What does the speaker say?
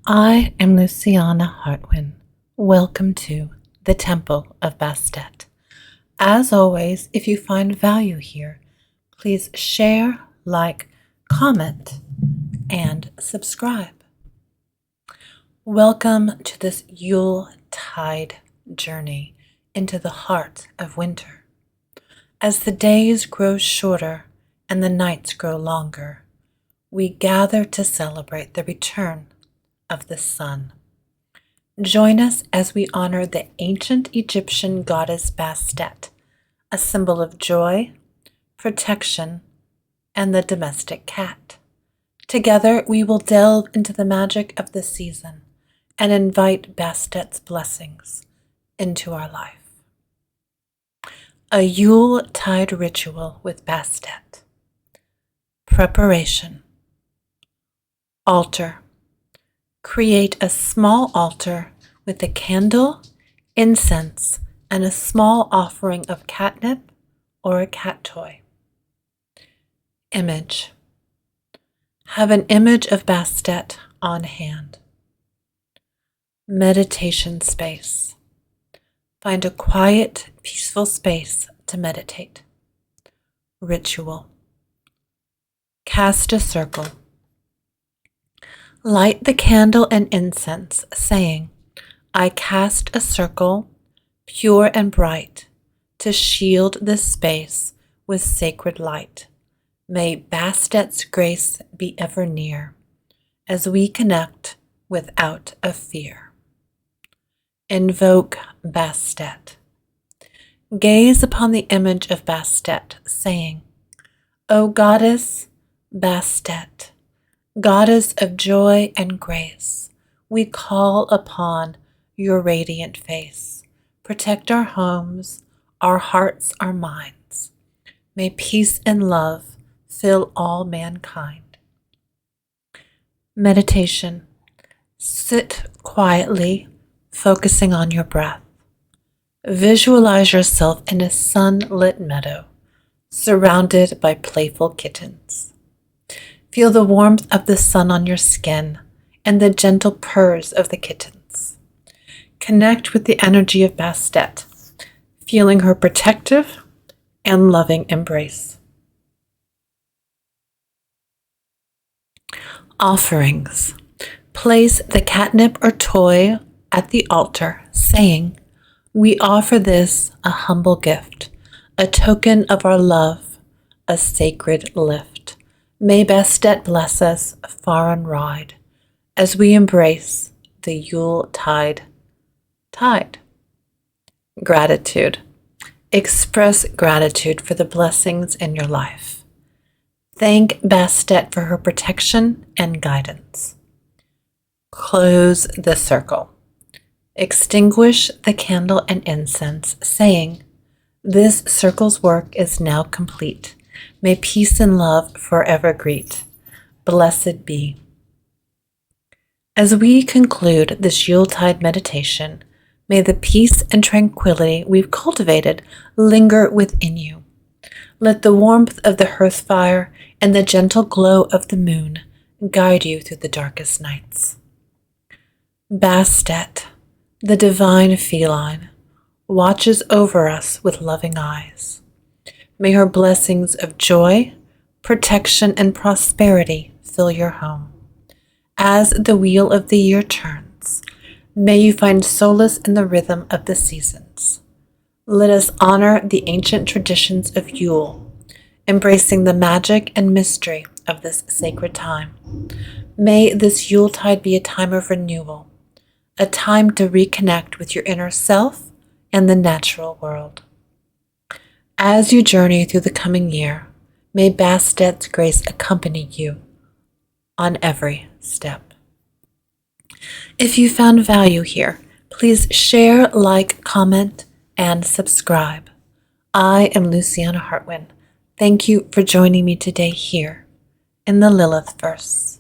I am Luciana Hartwin. Welcome to the Temple of Bastet. As always, if you find value here, please share, like, comment, and subscribe. Welcome to this Yuletide journey into the heart of winter. As the days grow shorter and the nights grow longer, we gather to celebrate the return of the sun. Join us as we honor the ancient Egyptian goddess Bastet, a symbol of joy, protection, and the domestic cat. Together, we will delve into the magic of the season and invite Bastet's blessings into our life. A Yuletide ritual with Bastet. Preparation. Altar. Create a small altar with a candle, incense, and a small offering of catnip or a cat toy. Image. Have an image of Bastet on hand. Meditation space. Find a quiet, peaceful space to meditate. Ritual. Cast a circle. Light the candle and incense, saying, I cast a circle, pure and bright, to shield this space with sacred light. May Bastet's grace be ever near, as we connect without a fear. Invoke Bastet. Gaze upon the image of Bastet, saying, O Goddess Bastet, Goddess of joy and grace, we call upon your radiant face. Protect our homes, our hearts, our minds. May peace and love fill all mankind. Meditation. Sit quietly, focusing on your breath. Visualize yourself in a sunlit meadow, surrounded by playful kittens. Feel the warmth of the sun on your skin and the gentle purrs of the kittens. Connect with the energy of Bastet, feeling her protective and loving embrace. Offerings. Place the catnip or toy at the altar, saying, We offer this a humble gift, a token of our love, a sacred lift. May Bastet bless us far and wide as we embrace the Yuletide tide. Gratitude. Express gratitude for the blessings in your life. Thank Bastet for her protection and guidance. Close the circle. Extinguish the candle and incense, saying, This circle's work is now complete. May peace and love forever greet. Blessed be. As we conclude this Yuletide meditation, may the peace and tranquility we've cultivated linger within you. Let the warmth of the hearth fire and the gentle glow of the moon guide you through the darkest nights. Bastet, the divine feline, watches over us with loving eyes. May her blessings of joy, protection, and prosperity fill your home. As the wheel of the year turns, may you find solace in the rhythm of the seasons. Let us honor the ancient traditions of Yule, embracing the magic and mystery of this sacred time. May this Yuletide be a time of renewal, a time to reconnect with your inner self and the natural world. As you journey through the coming year, may Bastet's grace accompany you on every step. If you found value here, please share, like, comment, and subscribe. I am Luciana Hartwin. Thank you for joining me today here in the Lilith Verse.